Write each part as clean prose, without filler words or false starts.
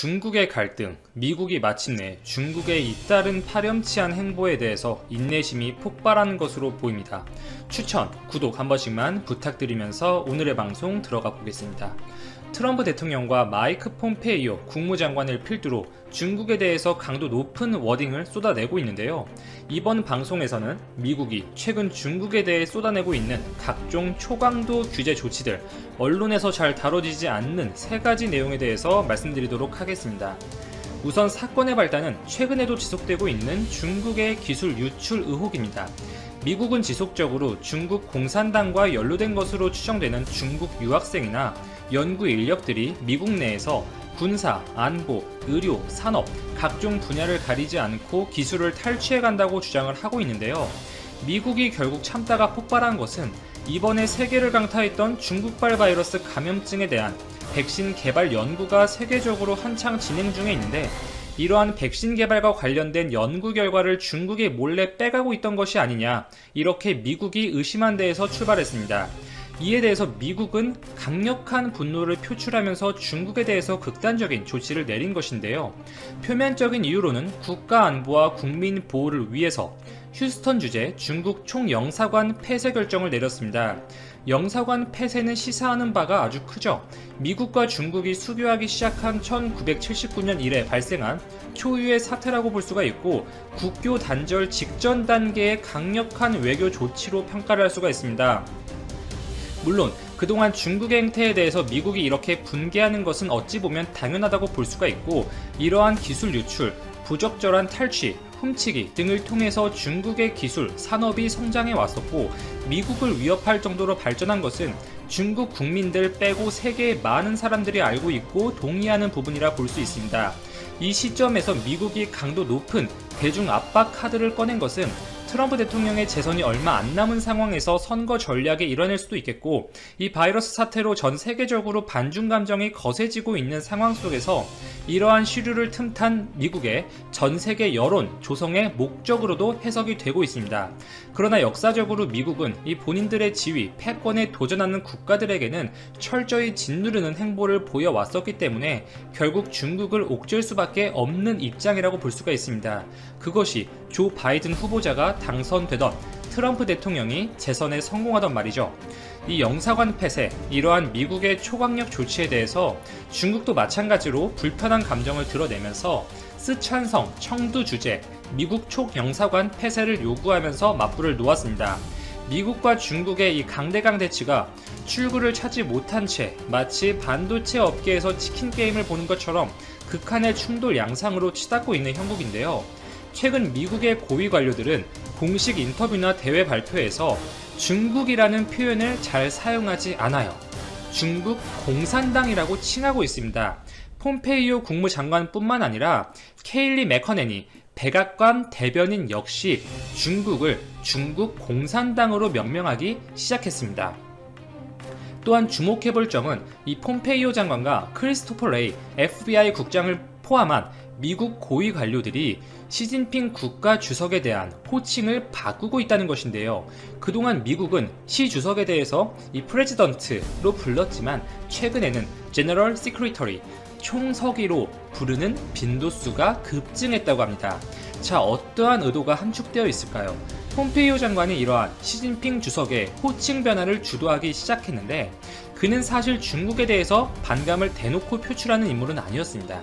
중국의 갈등, 미국이 마침내 중국의 잇따른 파렴치한 행보에 대해서 인내심이 폭발한 것으로 보입니다. 추천, 구독 한 번씩만 부탁드리면서 오늘의 방송 들어가 보겠습니다. 트럼프 대통령과 마이크 폼페이오 국무장관을 필두로 중국에 대해서 강도 높은 워딩을 쏟아내고 있는데요. 이번 방송에서는 미국이 최근 중국에 대해 쏟아내고 있는 각종 초강도 규제 조치들, 언론에서 잘 다뤄지지 않는 세 가지 내용에 대해서 말씀드리도록 하겠습니다. 우선 사건의 발단은 최근에도 지속되고 있는 중국의 기술 유출 의혹입니다. 미국은 지속적으로 중국 공산당과 연루된 것으로 추정되는 중국 유학생이나 연구 인력들이 미국 내에서 군사, 안보, 의료, 산업, 각종 분야를 가리지 않고 기술을 탈취해 간다고 주장을 하고 있는데요. 미국이 결국 참다가 폭발한 것은 이번에 세계를 강타했던 중국발 바이러스 감염증에 대한 백신 개발 연구가 세계적으로 한창 진행 중에 있는데, 이러한 백신 개발과 관련된 연구 결과를 중국에 몰래 빼가고 있던 것이 아니냐, 이렇게 미국이 의심한 데에서 출발했습니다. 이에 대해서 미국은 강력한 분노를 표출하면서 중국에 대해서 극단적인 조치를 내린 것인데요. 표면적인 이유로는 국가 안보와 국민 보호를 위해서 휴스턴 주재 중국 총영사관 폐쇄 결정을 내렸습니다. 영사관 폐쇄는 시사하는 바가 아주 크죠. 미국과 중국이 수교하기 시작한 1979년 이래 발생한 초유의 사태라고 볼 수가 있고, 국교 단절 직전 단계의 강력한 외교 조치로 평가를 할 수가 있습니다. 물론 그동안 중국의 행태에 대해서 미국이 이렇게 분개하는 것은 어찌 보면 당연하다고 볼 수가 있고, 이러한 기술 유출, 부적절한 탈취, 훔치기 등을 통해서 중국의 기술, 산업이 성장해 왔었고, 미국을 위협할 정도로 발전한 것은 중국 국민들 빼고 세계의 많은 사람들이 알고 있고 동의하는 부분이라 볼 수 있습니다. 이 시점에서 미국이 강도 높은 대중 압박 카드를 꺼낸 것은 트럼프 대통령의 재선이 얼마 안 남은 상황에서 선거 전략에 일환일 수도 있겠고, 이 바이러스 사태로 전 세계적으로 반중 감정이 거세지고 있는 상황 속에서 이러한 시류를 틈탄 미국의 전 세계 여론 조성의 목적으로도 해석이 되고 있습니다. 그러나 역사적으로 미국은 이 본인들의 지위, 패권에 도전하는 국가들에게는 철저히 짓누르는 행보를 보여왔었기 때문에 결국 중국을 옥죄할 수밖에 없는 입장이라고 볼 수가 있습니다. 그것이 조 바이든 후보자가 당선되던 트럼프 대통령이 재선에 성공하던 말이죠. 이 영사관 폐쇄, 이러한 미국의 초강력 조치에 대해서 중국도 마찬가지로 불편한 감정을 드러내면서 쓰촨성, 청두 주재, 미국 총영사관 폐쇄를 요구하면서 맞불을 놓았습니다. 미국과 중국의 이 강대강 대치가 출구를 찾지 못한 채 마치 반도체 업계에서 치킨 게임을 보는 것처럼 극한의 충돌 양상으로 치닫고 있는 형국인데요. 최근 미국의 고위 관료들은 공식 인터뷰나 대외 발표에서 중국이라는 표현을 잘 사용하지 않아요. 중국 공산당이라고 칭하고 있습니다. 폼페이오 국무장관뿐만 아니라 케일리 매커넨이 백악관 대변인 역시 중국을 중국 공산당으로 명명하기 시작했습니다. 또한 주목해볼 점은 이 폼페이오 장관과 크리스토퍼 레이 FBI 국장을 포함한 미국 고위 관료들이 시진핑 국가 주석에 대한 호칭을 바꾸고 있다는 것인데요. 그동안 미국은 시 주석에 대해서 이 프레지던트로 불렀지만 최근에는 제너럴 시크리터리, 총서기로 부르는 빈도수가 급증했다고 합니다. 자, 어떠한 의도가 함축되어 있을까요? 폼페이오 장관이 이러한 시진핑 주석의 호칭 변화를 주도하기 시작했는데, 그는 사실 중국에 대해서 반감을 대놓고 표출하는 인물은 아니었습니다.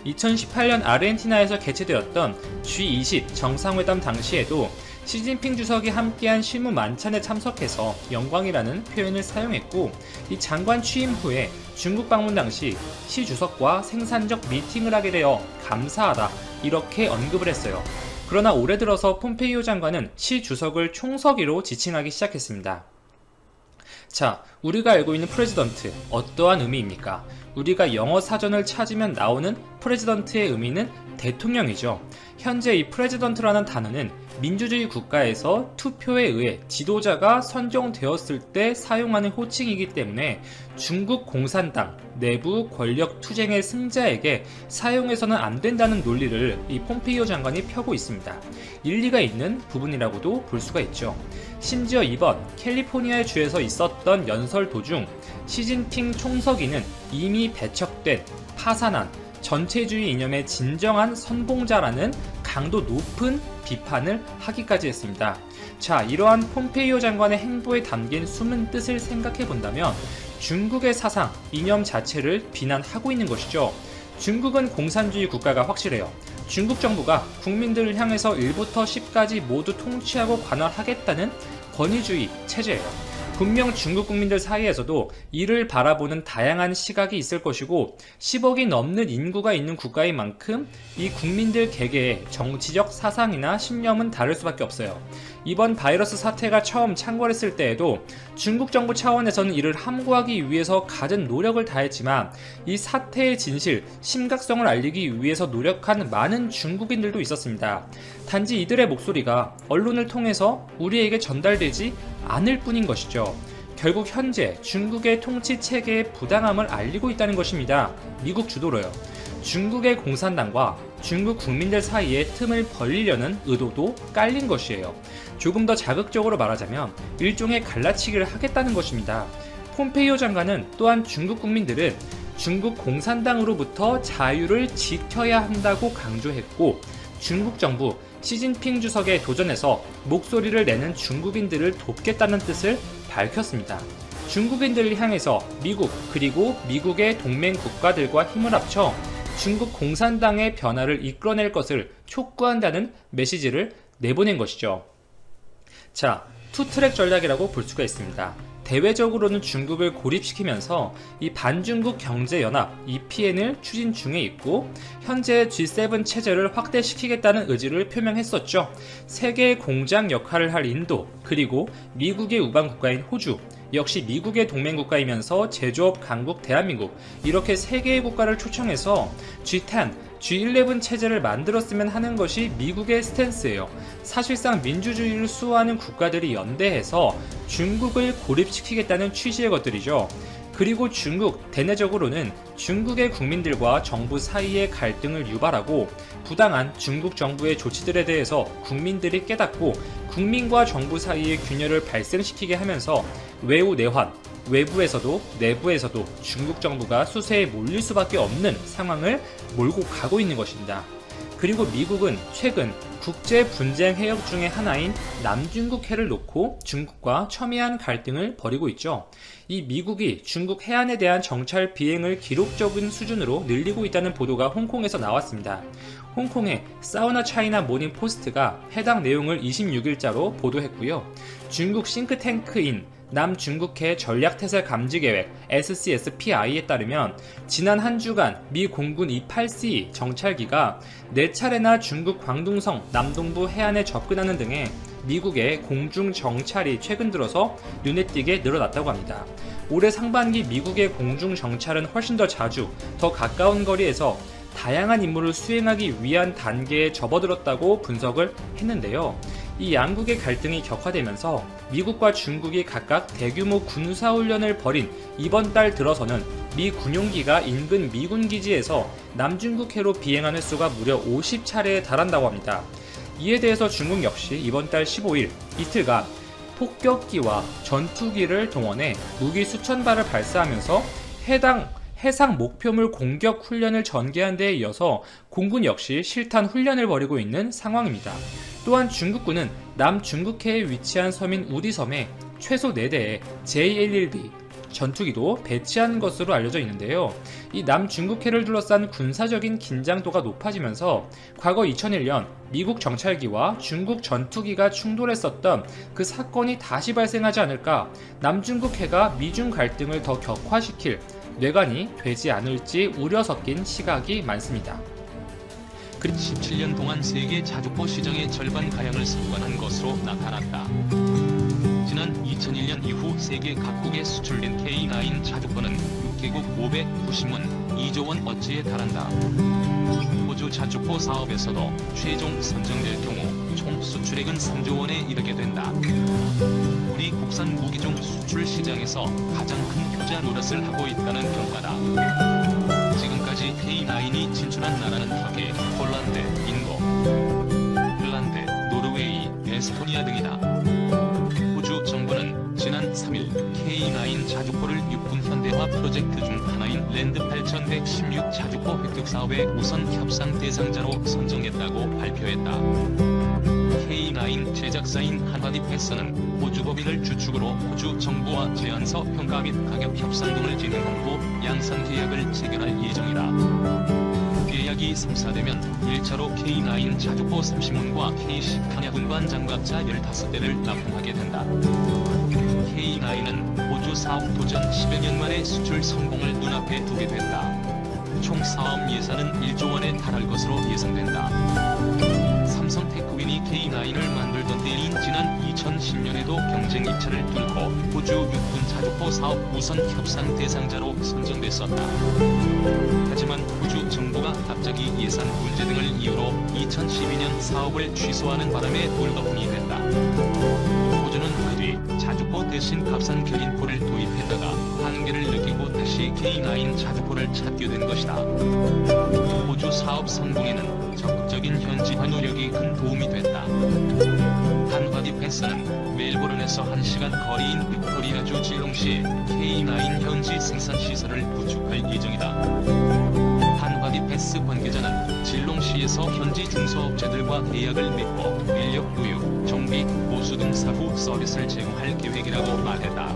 2018년 아르헨티나에서 개최되었던 G20 정상회담 당시에도 시진핑 주석이 함께한 실무 만찬에 참석해서 영광이라는 표현을 사용했고, 이 장관 취임 후에 중국 방문 당시 시 주석과 생산적 미팅을 하게 되어 감사하다, 이렇게 언급을 했어요. 그러나 올해 들어서 폼페이오 장관은 시 주석을 총서기로 지칭하기 시작했습니다. 자, 우리가 알고 있는 프레지던트, 어떠한 의미입니까? 우리가 영어 사전을 찾으면 나오는 프레지던트의 의미는 대통령이죠. 현재 이 프레지던트라는 단어는 민주주의 국가에서 투표에 의해 지도자가 선정되었을 때 사용하는 호칭이기 때문에 중국 공산당 내부 권력 투쟁의 승자에게 사용해서는 안 된다는 논리를 이 폼페이오 장관이 펴고 있습니다. 일리가 있는 부분이라고도 볼 수가 있죠. 심지어 이번 캘리포니아 주에서 있었던 연설 도중 시진핑 총서기는 이미 배척된, 파산한 전체주의 이념의 진정한 선봉자라는 강도 높은 비판을 하기까지 했습니다. 자, 이러한 폼페이오 장관의 행보에 담긴 숨은 뜻을 생각해 본다면 중국의 사상, 이념 자체를 비난하고 있는 것이죠. 중국은 공산주의 국가가 확실해요. 중국 정부가 국민들을 향해서 1부터 10까지 모두 통치하고 관할하겠다는 권위주의 체제예요. 분명 중국 국민들 사이에서도 이를 바라보는 다양한 시각이 있을 것이고 10억이 넘는 인구가 있는 국가인 만큼 이 국민들 개개의 정치적 사상이나 신념은 다를 수밖에 없어요. 이번 바이러스 사태가 처음 창궐했을 때에도 중국 정부 차원에서는 이를 함구하기 위해서 갖은 노력을 다했지만 이 사태의 진실, 심각성을 알리기 위해서 노력한 많은 중국인들도 있었습니다. 단지 이들의 목소리가 언론을 통해서 우리에게 전달되지 않을 뿐인 것이죠. 결국 현재 중국의 통치 체계의 부당함을 알리고 있다는 것입니다. 미국 주도로요. 중국의 공산당과 중국 국민들 사이에 틈을 벌리려는 의도도 깔린 것이에요. 조금 더 자극적으로 말하자면 일종의 갈라치기를 하겠다는 것입니다. 폼페이오 장관은 또한 중국 국민들은 중국 공산당으로부터 자유를 지켜야 한다고 강조했고 중국 정부 시진핑 주석에 도전해서 목소리를 내는 중국인들을 돕겠다는 뜻을 밝혔습니다. 중국인들을 향해서 미국 그리고 미국의 동맹 국가들과 힘을 합쳐 중국 공산당의 변화를 이끌어낼 것을 촉구한다는 메시지를 내보낸 것이죠. 자, 투트랙 전략이라고 볼 수가 있습니다. 대외적으로는 중국을 고립시키면서 이 반중국 경제연합 EPN을 추진 중에 있고 현재 G7 체제를 확대시키겠다는 의지를 표명했었죠. 세계의 공장 역할을 할 인도 그리고 미국의 우방국가인 호주 역시 미국의 동맹국가이면서 제조업 강국 대한민국 이렇게 3개의 국가를 초청해서 G10, G11 체제를 만들었으면 하는 것이 미국의 스탠스예요. 사실상 민주주의를 수호하는 국가들이 연대해서 중국을 고립시키겠다는 취지의 것들이죠. 그리고 중국 대내적으로는 중국의 국민들과 정부 사이의 갈등을 유발하고 부당한 중국 정부의 조치들에 대해서 국민들이 깨닫고 국민과 정부 사이의 균열을 발생시키게 하면서 외우 내환, 외부에서도 내부에서도 중국 정부가 수세에 몰릴 수밖에 없는 상황을 몰고 가고 있는 것입니다. 그리고 미국은 최근 국제 분쟁 해역 중의 하나인 남중국해를 놓고 중국과 첨예한 갈등을 벌이고 있죠. 이 미국이 중국 해안에 대한 정찰 비행을 기록적인 수준으로 늘리고 있다는 보도가 홍콩에서 나왔습니다. 홍콩의 사우나 차이나 모닝 포스트가 해당 내용을 26일자로 보도했고요. 중국 싱크탱크인 남중국해 전략태세 감지계획 SCSPI에 따르면 지난 한 주간 미 공군 28C 정찰기가 4차례나 중국 광둥성 남동부 해안에 접근하는 등의 미국의 공중 정찰이 최근 들어서 눈에 띄게 늘어났다고 합니다. 올해 상반기 미국의 공중 정찰은 훨씬 더 자주, 더 가까운 거리에서 다양한 임무를 수행하기 위한 단계에 접어들었다고 분석을 했는데요. 이 양국의 갈등이 격화되면서 미국과 중국이 각각 대규모 군사훈련을 벌인 이번 달 들어서는 미 군용기가 인근 미군 기지에서 남중국해로 비행한 횟수가 무려 50차례에 달한다고 합니다. 이에 대해서 중국 역시 이번 달 15일 이틀간 폭격기와 전투기를 동원해 무기 수천 발을 발사하면서 해상 목표물 공격 훈련을 전개한 데에 이어서 공군 역시 실탄 훈련을 벌이고 있는 상황입니다. 또한 중국군은 남중국해에 위치한 섬인 우리섬에 최소 4대의 J-11B 전투기도 배치한 것으로 알려져 있는데요. 이 남중국해를 둘러싼 군사적인 긴장도가 높아지면서 과거 2001년 미국 정찰기와 중국 전투기가 충돌했었던 그 사건이 다시 발생하지 않을까, 남중국해가 미중 갈등을 더 격화시킬 뇌관이 되지 않을지 우려 섞인 시각이 많습니다. 17년 동안 세계 자주포 시장의 절반가량을 석권한 것으로 나타났다. 지난 2001년 이후 세계 각국에 수출된 K9 자주포는 6개국 590원, 2조 원 어치에 달한다. 호주 자주포 사업에서도 최종 선정될 경우 총 수출액은 3조 원에 이르게 된다. 우리 국산 무기종 수출 시장에서 가장 큰 효자 노릇을 하고 있다는 평가다. 지금까지 K9이 진출한 나라는 터키, 폴란드, 인도, 핀란드, 노르웨이, 에스토니아 등이다. 호주 정부는 지난 3일 K9 자주포를 육군 현대 현대화 프로젝트 중 하나인 랜드 8116 자주포 획득 사업의 우선 협상 대상자로 선정했다고 발표했다. K9 제작사인 한화디펜스는 호주 법인을 주축으로 호주 정부와 제안서 평가 및 가격 협상 등을 진행한 후 양산 계약을 체결할 예정이다. 계약이 성사되면 1차로 K9 자주포 30문과 K10 탄약운반 장갑차 15대를 납품하게 된다. K9은 호주 사업 도전 10여 년 만에 수출 성공을 눈앞에 두게 됐다. 총 사업 예산은 1조 원에 달할 것으로 예상된다. 삼성 테크윈이 K9을 만들던 때인 지난 2010년에도 경쟁 입찰을 뚫고 호주 육군 자주포 사업 우선 협상 대상자로 선정됐었다. 하지만 호주 정부가 갑자기 예산 문제 등을 이유로 2012년 사업을 취소하는 바람에 돌더군이 됐다. 호주는 그 뒤 자주포 대신 값싼 견인포를 도입했다가 한계를 느끼고 다시 K9 자주포를 찾게 된 것이다. 호주 사업 성공에는 적극적인 현지화 노력이 큰 도움이 됐다. 한화디펜스는 멜버른에서 1시간 거리인 빅토리아주 질롱시에 K9 현지 생산시설을 구축할 예정이다. 한화디펜스 관계자는 질롱시에서 현지 중소업체들과 계약을 맺고 인력 교육, 정비, 보수 등 사후 서비스를 제공할 계획이라고 말했다.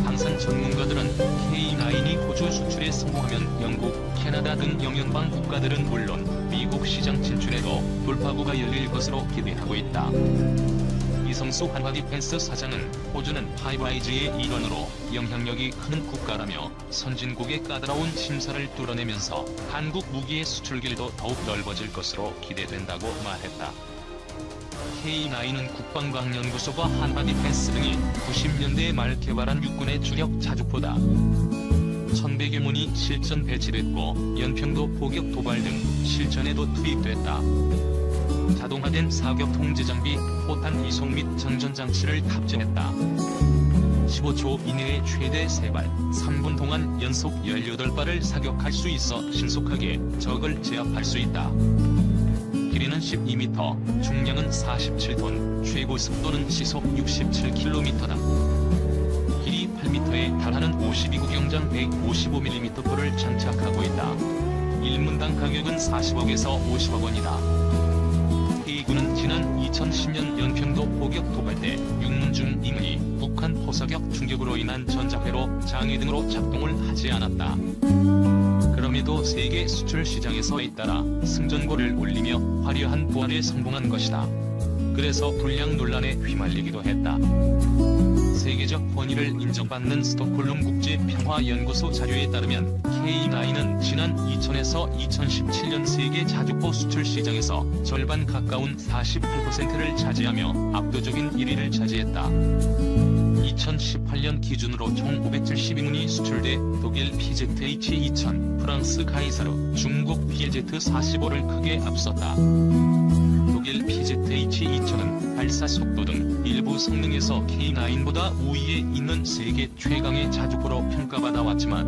방산 전문가들은 K9이 호주 수출에 성공하면 영국, 캐나다 등 영연방 국가들은 물론 미국 시장 진출에도 돌파구가 열릴 것으로 기대하고 있다. 이성수 한화디펜스 사장은 호주는 파이브아이즈의 일원으로 영향력이 큰 국가라며 선진국의 까다로운 심사를 뚫어내면서 한국 무기의 수출길도 더욱 넓어질 것으로 기대된다고 말했다. K9은 국방과학연구소와 한화디펜스 등이 90년대 말 개발한 육군의 주력 자주포다. 1100여 문이 실전 배치됐고 연평도 포격 도발 등 실전에도 투입됐다. 자동화된 사격 통제 장비, 포탄 이송 및 장전 장치를 탑재했다. 15초 이내에 최대 3발, 3분 동안 연속 18발을 사격할 수 있어 신속하게 적을 제압할 수 있다. 길이는 12m, 중량은 47톤, 최고 속도는 시속 67km다. 길이 8m에 달하는 52구경장 155mm 포를 장착하고 있다. 1문당 가격은 40억에서 50억 원이다. K군은 지난 2010년 연평도 포격 도발 때 6문 중 2문이 북한 포사격 충격으로 인한 전자회로 장애 등으로 작동을 하지 않았다. 그럼에도 세계 수출 시장에서 잇따라 승전고를 올리며 화려한 부활에 성공한 것이다. 그래서 불량 논란에 휘말리기도 했다. 세계적 권위를 인정받는 스톡홀름 국제평화연구소 자료에 따르면 K9은 지난 2000에서 2017년 세계 자주포 수출 시장에서 절반 가까운 48%를 차지하며 압도적인 1위를 차지했다. 2018년 기준으로 총 572문이 수출돼 독일 PZH-2000, 프랑스 카이사르, 중국 PZ-45를 크게 앞섰다. 독일 PZH-2000은 발사 속도 등 일부 성능에서 K9보다 우위에 있는 세계 최강의 자주포로 평가받아 왔지만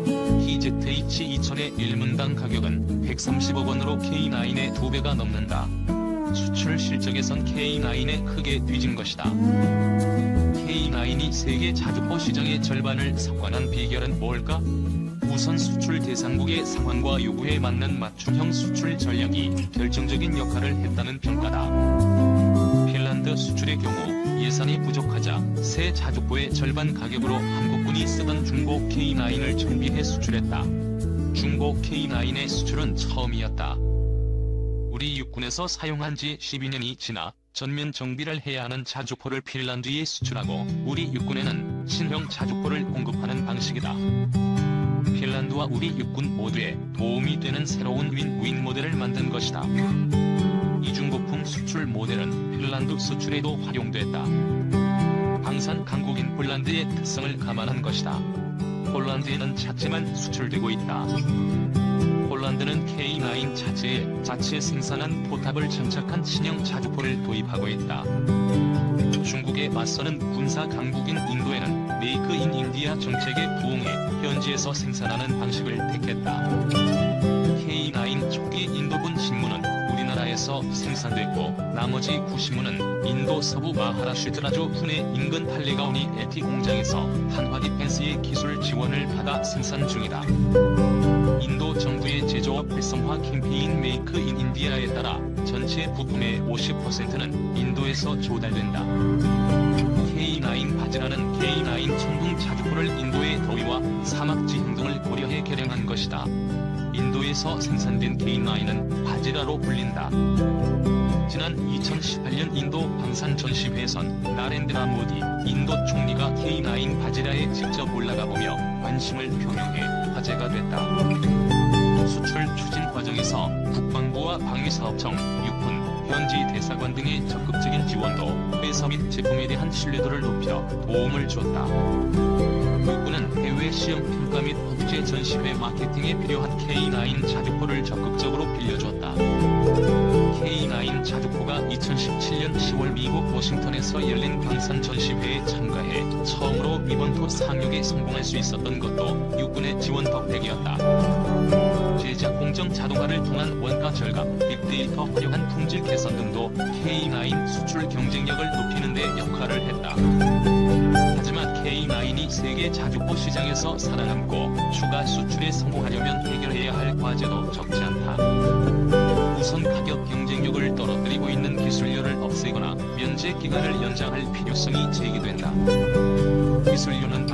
PZH-2000의 1문당 가격은 130억 원으로 K9의 2배가 넘는다. 수출 실적에선 K9에 크게 뒤진 것이다. K9이 세계 자주포 시장의 절반을 석권한 비결은 뭘까? 우선 수출 대상국의 상황과 요구에 맞는 맞춤형 수출 전략이 결정적인 역할을 했다는 평가다. 핀란드 수출의 경우 예산이 부족하자 새 자주포의 절반 가격으로 한국군이 쓰던 중고 K9을 정비해 수출했다. 중고 K9의 수출은 처음이었다. 우리 육군에서 사용한 지 12년이 지나 전면 정비를 해야 하는 자주포를 핀란드에 수출하고 우리 육군에는 신형 자주포를 공급하는 방식이다. 핀란드와 우리 육군 모두에 도움이 되는 새로운 윈윈 모델을 만든 것이다. 이중고품 수출 모델은 핀란드 수출에도 활용됐다. 방산 강국인 폴란드의 특성을 감안한 것이다. 폴란드에는 차체만 수출되고 있다. 폴란드는 K9 차체에 자체 생산한 포탑을 장착한 신형 자주포를 도입하고 있다. 중국에 맞서는 군사 강국인 인도에는 메이크 인 인디아 정책에 부응해 현지에서 생산하는 방식을 택했다. K9 초기 인도군 신문은 우리나라에서 인도에서 생산됐고 나머지 90문은 인도 서부 마하라슈트라주 푸네 인근 팔레가오니 LT 공장에서 한화 디펜스의 기술 지원을 받아 생산 중이다. 인도 정부의 제조업 활성화 캠페인 메이크 인 인디아에 따라 전체 부품의 50%는 인도에서 조달된다. K9 바지라는 K9 천둥 자주포를 인도의 더위와 사막지형 등을 고려해 개량한 것이다. 인도에서 생산된 K9은 바지라로 불린다. 지난 2018년 인도 방산 전시회에선 나렌드라 모디 인도 총리가 K9 바지라에 직접 올라가보며 관심을 표명해 화제가 됐다. 수출 추진 과정에서 국방부와 방위사업청, 육군, 현지 대사관 등의 적극적인 지원도 회사 및 제품에 대한 신뢰도를 높여 도움을 줬다. 육군은 해외 시험 평가 및 국제 전시회 마케팅에 필요한 K9 자주포를 적극적으로 빌려줬다. K9 자주포가 2017년 10월 미국 워싱턴에서 열린 방산 전시회에 참가해 처음으로 이번토 상륙에 성공할 수 있었던 것도 육군의 지원 덕택이었다. 제작 공정 자동화를 통한 원가 절감, 빅데이터 활용한 품질 개선 등도 K9 수출 경쟁력을 높이는 데 역할을 했다. 하지만 K9이 세계 자주포 시장에서 살아남고 추가 수출에 성공하려면 해결해야 할 과제도 적지 않다. 우선 가격 경쟁력을 떨어뜨리고 있는 기술료를 없애거나 면제 기간을 연장할 필요성이 제기된다. 기술료는